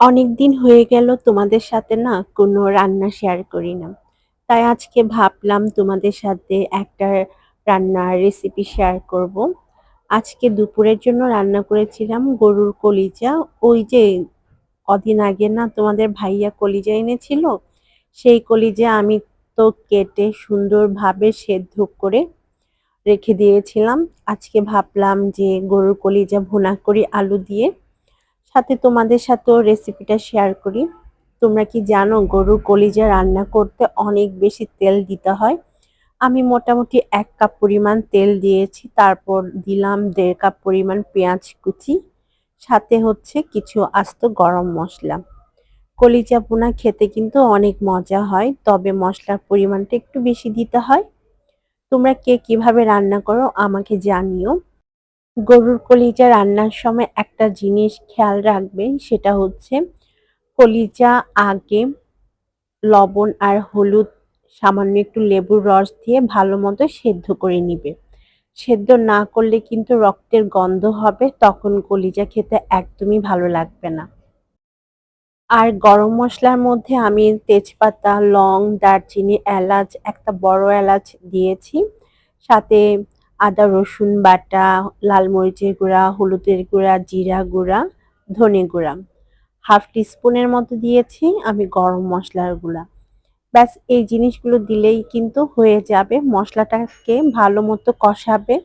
অনেকদিন হয়ে গেল তোমাদের সাথে না কোনো রান্না শেয়ার করি না। তাই আজকে ভাবলাম তোমাদের সাথে একটা রান্নার রেসিপি শেয়ার করব। আজকে দুপুরের জন্য রান্না করেছিলাম গরুর কলিজা। ওই যে কদিন আগে না তোমাদের ভাইয়া কলিজা এনেছিল, সেই কলিজা আমি তো কেটে সুন্দরভাবে সেদ্ধ করে রেখে দিয়েছিলাম। আজকে ভাবলাম যে গরুর কলিজা ভুনা করি আলু দিয়ে। সাথে তোমাদের সাথেও রেসিপিটা শেয়ার করি। তোমরা কি জানো গরুর কলিজা রান্না করতে অনেক বেশি তেল দিতে হয়? আমি মোটামুটি ১ কাপ পরিমাণ তেল দিয়েছি। তারপর দিলাম ১.৫ কাপ পরিমাণ পেঁয়াজ কুচি। সাথে হচ্ছে কিছু আস্ত গরম মসলা। কলিজা ভুনা খেতে কিন্তু অনেক মজা হয়, তবে মসলার পরিমাণটা একটু বেশি দিতে হয়। তোমরা কে কিভাবে রান্না করো আমাকে জানিও। গরুর কলিজা রান্নার সময় একটা জিনিস খেয়াল রাখবেন, সেটা হচ্ছে কলিজা আগে লবণ আর হলুদ, সামান্য একটু লেবুর রস দিয়ে ভালো মতো সেদ্ধ করে নিবে। সেদ্ধ না করলে কিন্তু রক্তের গন্ধ হবে, তখন কলিজা খেতে একদমই ভালো লাগবে না। আর গরম মসলার মধ্যে আমি তেজপাতা, লং, দারচিনি, এলাচ, একটা বড় এলাচ দিয়েছি। সাথে আদা রসুন বাটা, লাল মরিচের গুঁড়া, হলুদের গুঁড়া, জিরা গুঁড়া, ধনে গুঁড়া। 1/2 টিস্পুনের মতো দিয়েছি আমি গরম মসলার গুঁড়া। ব্যাস এই জিনিসগুলো দিলেই কিন্তু হয়ে যাবে। মসলাটাকে ভালো মতো কষাবে।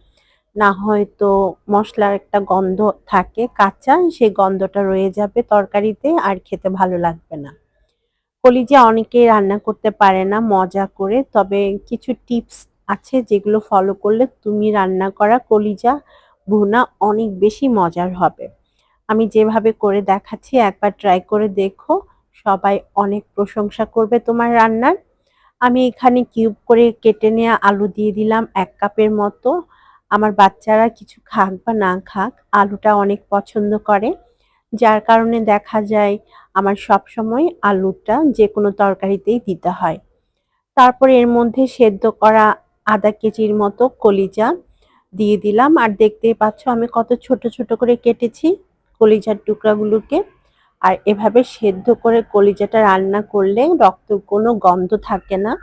না হয়তো মসলার একটা গন্ধ থাকে কাঁচা, সেই গন্ধটা রয়ে যাবে তরকারিতে আর খেতে ভালো লাগবে না। কলিজা অনেকেই রান্না করতে পারে না মজা করে, তবে কিছু টিপস আছে যেগুলো ফলো করলে তুমি রান্না করা কলিজা ভুনা অনেক বেশি মজার হবে। আমি যেভাবে করে দেখাচ্ছি একবার ট্রাই করে দেখো। সবাই অনেক প্রশংসা করবে তোমার রান্নার। আমি এখানে কিউব করে কেটে নেওয়া আলু দিয়ে দিলাম ১ কাপের মতো। আমার বাচ্চারা কিছু খাক বা না খাক, আলুটা অনেক পছন্দ করে। যার কারণে দেখা যায় আমার সবসময় আলুটা যেকোনো তরকারিতেই দিতে হয়। তারপরে এর মধ্যে সেদ্ধ করা ১/২ কেজির মতো কলিজা দিয়ে দিলাম। আর দেখতেই পাচ্ছ আমি কত ছোট, ছোট করে কেটেছি কলিজার টুকরাগুলোকে। আর এভাবে সেদ্ধ করে কলিজাটা রান্না করলে কোনো গন্ধ থাকে না।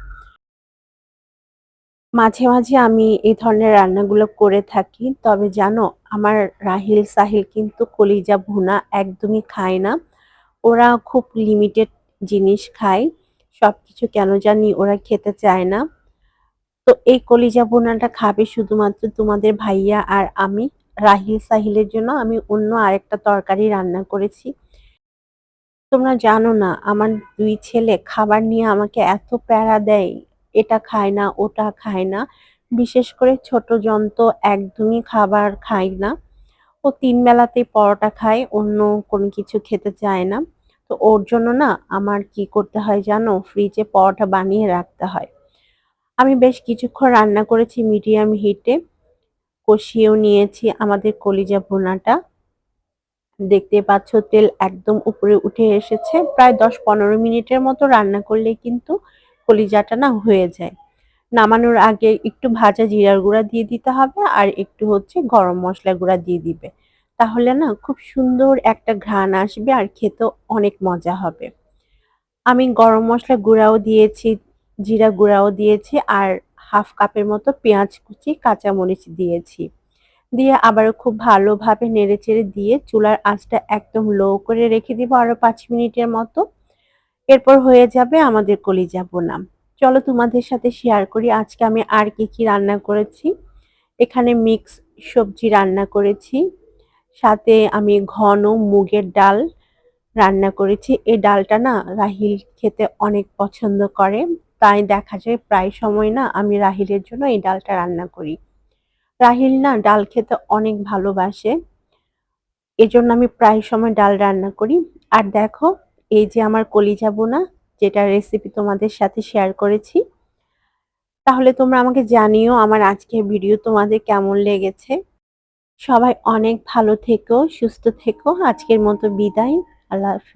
মাঝে, মাঝে আমি এই ধরনের রান্নাগুলো করে থাকি। তবে জানো আমার রাহিল সাহিল কিন্তু কলিজা ভুনা একদমই খায় না। ওরা খুব লিমিটেড জিনিস খায়। সবকিছু কেন জানি ওরা খেতে চায় না। তো এই কলিজা ভুনাটা খাবে শুধুমাত্র তোমাদের ভাইয়া আর আমি। রাহিল সাহিলের জন্য আমি অন্য আরেকটা তরকারি রান্না করেছি। তোমরা জানো না আমার ২ ছেলে খাবার নিয়ে আমাকে এত প্যারা দেয়। এটা খায় না, ওটা খায় না। বিশেষ করে ছোট জন তো একদমই খাবার খায় না। ও ৩ বেলাতেই পরোটা খায়, অন্য কোনো কিছু খেতে চায় না। তো ওর জন্য না আমার কি করতে হয় জানো? ফ্রিজে পরোটা বানিয়ে রাখতে হয়। আমি বেশ কিছুক্ষণ রান্না করেছি মিডিয়াম হিটে, কষিয়েও নিয়েছি আমাদের কলিজা ভুনাটা। দেখতে পাচ্ছ তেল একদম উপরে উঠে এসেছে। প্রায় ১০-১৫ মিনিটের মতো রান্না করলেই কিন্তু কলিজাটা না হয়ে যায়। নামানোর আগে একটু ভাজা জিরার গুঁড়া দিয়ে দিতে হবে আর একটু হচ্ছে গরম মসলা গুঁড়া দিয়ে দিবে। তাহলে না খুব সুন্দর একটা ঘ্রাণ আসবে আর খেতেও অনেক মজা হবে। আমি গরম মসলা গুঁড়াও দিয়েছি, জিরা গুঁড়াও দিয়েছি আর 1/2 কাপের মতো পেঁয়াজ কুচি, কাঁচামরিচ দিয়েছি। দিয়ে আবারও খুব ভালোভাবে নেড়েচেড়ে দিয়ে চুলার আঁচটা একদম লো করে রেখে দিব আরো ৫ মিনিটের মতো। এরপর হয়ে যাবে আমাদের কলিজা ভুনা। চলো তোমাদের সাথে শেয়ার করি আজকে আমি আর কি, কি রান্না করেছি। এখানে মিক্স সবজি রান্না করেছি। সাথে আমি ঘন মুগের ডাল রান্না করেছি। এই ডালটা না রাহিল খেতে অনেক পছন্দ করে। তাই দেখা যায় প্রায় সময় না আমি রাহিলের জন্য এই ডালটা রান্না করি। রাহিল না ডাল খেতে অনেক ভালোবাসে। এজন্য আমি প্রায় সময় ডাল রান্না করি। আর দেখো এই যে আমার কলিজা ভুনা, যেটার রেসিপি তোমাদের সাথে শেয়ার করেছি। তাহলে তোমরা আমাকে জানিও আমার আজকের ভিডিও তোমাদের কেমন লেগেছে। সবাই অনেক ভালো থেকো, সুস্থ থেকো। আজকের মতো বিদায়। আল্লাহ হাফেজ।